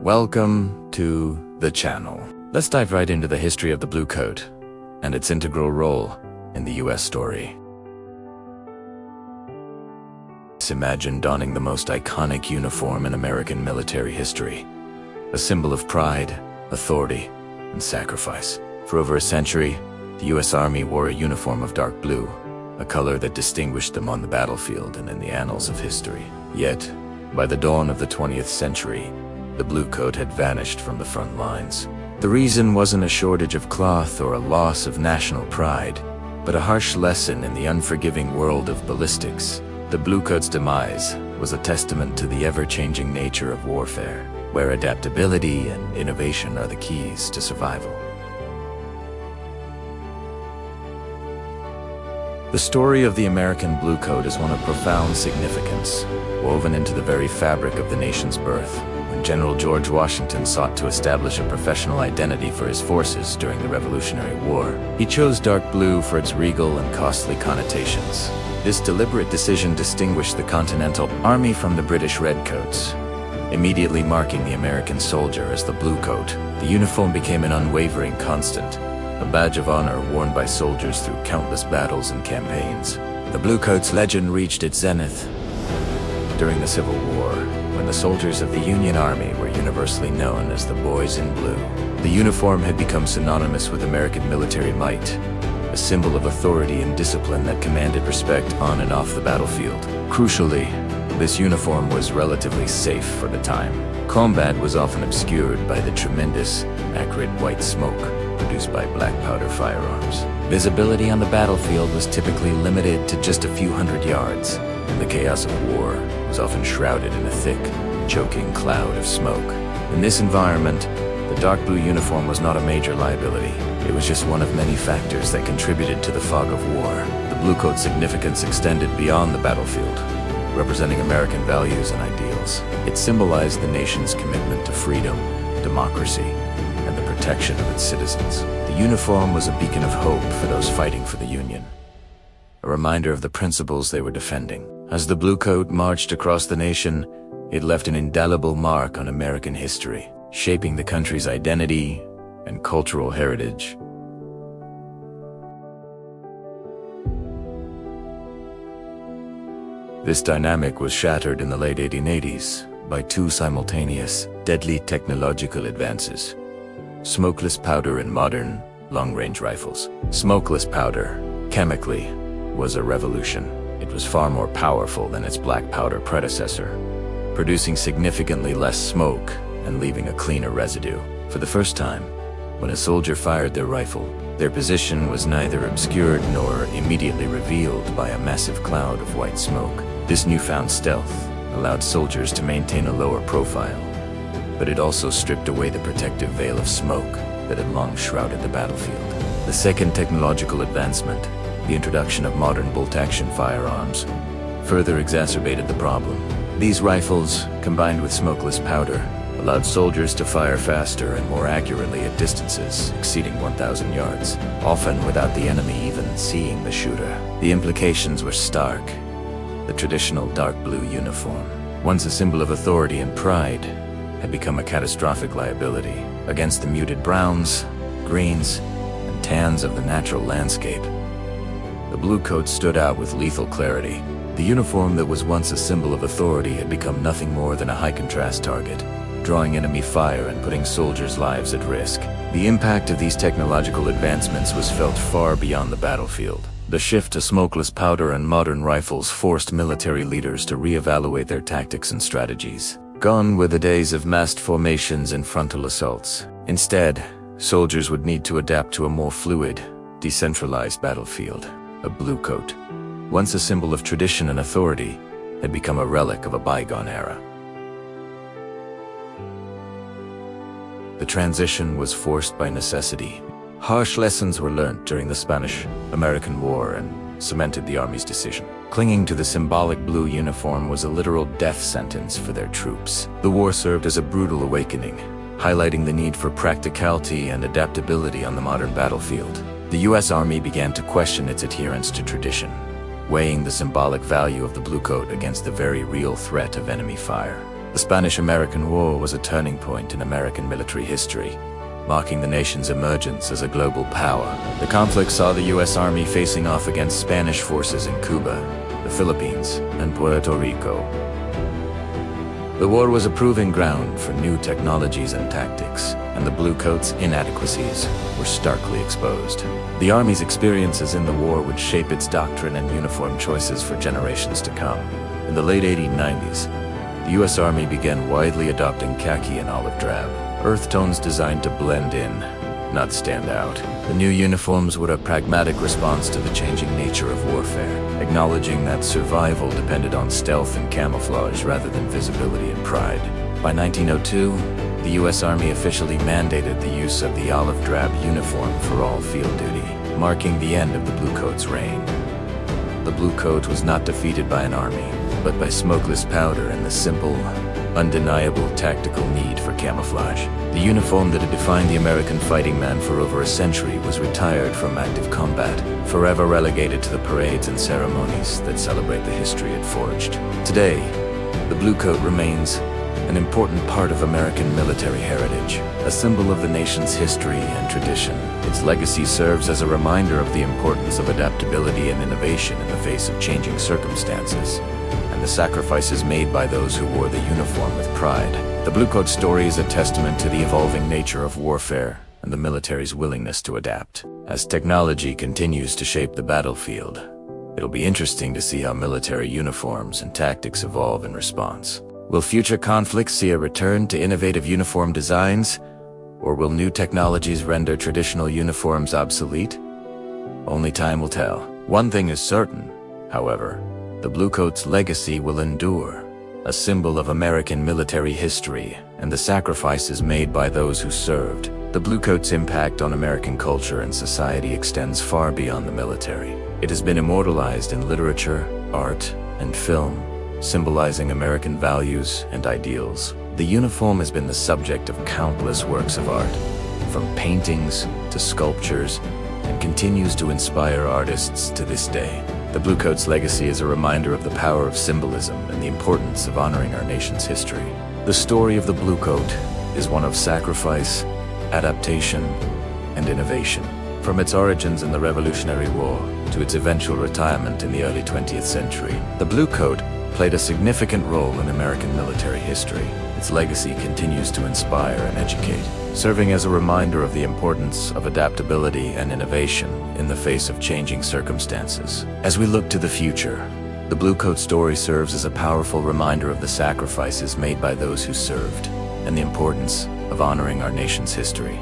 Welcome to the channel. Let's dive right into the history of the Blue Coat and its integral role in the US story. Imagine donning the most iconic uniform in American military history, a symbol of pride, authority, and sacrifice. For over a century, the US Army wore a uniform of dark blue, a color that distinguished them on the battlefield and in the annals of history. Yet, by the dawn of the 20th century, the Blue Coat had vanished from the front lines. The reason wasn't a shortage of cloth or a loss of national pride, but a harsh lesson in the unforgiving world of ballistics. The Blue Coat's demise was a testament to the ever-changing nature of warfare, where adaptability and innovation are the keys to survival. The story of the American Blue Coat is one of profound significance, woven into the very fabric of the nation's birth. When General George Washington sought to establish a professional identity for his forces during the Revolutionary War, he chose dark blue for its regal and costly connotations. This deliberate decision distinguished the Continental Army from the British Redcoats, immediately marking the American soldier as the Blue Coat. The uniform became an unwavering constant, a badge of honor worn by soldiers through countless battles and campaigns. The Blue Coat's legend reached its zenith during the Civil War, when the soldiers of the Union Army were universally known as the Boys in Blue. The uniform had become synonymous with American military might, a symbol of authority and discipline that commanded respect on and off the battlefield. Crucially, this uniform was relatively safe for the time. Combat was often obscured by the tremendous, acrid white smoke produced by black powder firearms. Visibility on the battlefield was typically limited to just a few hundred yards, and the chaos of war was often shrouded in a thick, choking cloud of smoke. In this environment, the dark blue uniform was not a major liability. It was just one of many factors that contributed to the fog of war. The Blue Coat's significance extended beyond the battlefield, representing American values and ideals. It symbolized the nation's commitment to freedom, democracy, and the protection of its citizens. The uniform was a beacon of hope for those fighting for the Union, a reminder of the principles they were defending. As the Blue Coat marched across the nation, it left an indelible mark on American history, shaping the country's identity and cultural heritage. This dynamic was shattered in the late 1880s by two simultaneous, deadly technological advances: smokeless powder and modern, long-range rifles. Smokeless powder, chemically, was a revolution. It was far more powerful than its black powder predecessor, producing significantly less smoke and leaving a cleaner residue. For the first time, when a soldier fired their rifle, their position was neither obscured nor immediately revealed by a massive cloud of white smoke. This newfound stealth allowed soldiers to maintain a lower profile, but it also stripped away the protective veil of smoke that had long shrouded the battlefield. The second technological advancement, the introduction of modern bolt-action firearms, further exacerbated the problem. These rifles, combined with smokeless powder, allowed soldiers to fire faster and more accurately at distances exceeding 1,000 yards, often without the enemy even seeing the shooter. The implications were stark. The traditional dark blue uniform, once a symbol of authority and pride, had become a catastrophic liability against the muted browns, greens, and tans of the natural landscape. The Blue Coat stood out with lethal clarity. The uniform that was once a symbol of authority had become nothing more than a high-contrast target, drawing enemy fire and putting soldiers' lives at risk. The impact of these technological advancements was felt far beyond the battlefield. The shift to smokeless powder and modern rifles forced military leaders to reevaluate their tactics and strategies. Gone were the days of massed formations and frontal assaults. Instead, soldiers would need to adapt to a more fluid, decentralized battlefield. A Blue Coat, once a symbol of tradition and authority, had become a relic of a bygone era. The transition was forced by necessity. Harsh lessons were learned during the Spanish-American War and cemented the Army's decision. Clinging to the symbolic blue uniform was a literal death sentence for their troops. The war served as a brutal awakening, highlighting the need for practicality and adaptability on the modern battlefield. The US Army began to question its adherence to tradition, weighing the symbolic value of the Blue Coat against the very real threat of enemy fire. The Spanish-American War was a turning point in American military history, marking the nation's emergence as a global power. The conflict saw the U.S. Army facing off against Spanish forces in Cuba, the Philippines, and Puerto Rico. The war was a proving ground for new technologies and tactics, and the Bluecoats' inadequacies were starkly exposed. The Army's experiences in the war would shape its doctrine and uniform choices for generations to come. In the late 1890s, the U.S. Army began widely adopting khaki and olive drab, earth tones designed to blend in, not stand out. The new uniforms were a pragmatic response to the changing nature of warfare, acknowledging that survival depended on stealth and camouflage rather than visibility and pride. By 1902, the U.S. Army officially mandated the use of the olive drab uniform for all field duty, marking the end of the Bluecoats' reign. The Bluecoat was not defeated by an army, but by smokeless powder and the simple, undeniable tactical need for camouflage. The uniform that had defined the American fighting man for over a century was retired from active combat, forever relegated to the parades and ceremonies that celebrate the history it forged. Today, the Bluecoat remains an important part of American military heritage, a symbol of the nation's history and tradition. Its legacy serves as a reminder of the importance of adaptability and innovation in the face of changing circumstances, and the sacrifices made by those who wore the uniform with pride. The Bluecoat story is a testament to the evolving nature of warfare and the military's willingness to adapt. As technology continues to shape the battlefield, it'll be interesting to see how military uniforms and tactics evolve in response. Will future conflicts see a return to innovative uniform designs, or will new technologies render traditional uniforms obsolete? Only time will tell. One thing is certain, however: the Bluecoats' legacy will endure, a symbol of American military history and the sacrifices made by those who served. The Bluecoats' impact on American culture and society extends far beyond the military. It has been immortalized in literature, art, and film, symbolizing American values and ideals. The uniform has been the subject of countless works of art, from paintings to sculptures, and continues to inspire artists to this day. The Bluecoats' legacy is a reminder of the power of symbolism and the importance of honoring our nation's history. The story of the Bluecoat is one of sacrifice, adaptation, and innovation. From its origins in the Revolutionary War to its eventual retirement in the early 20th century, the Bluecoat played a significant role in American military history. Its legacy continues to inspire and educate, serving as a reminder of the importance of adaptability and innovation in the face of changing circumstances. As we look to the future, the Bluecoat story serves as a powerful reminder of the sacrifices made by those who served and the importance of honoring our nation's history.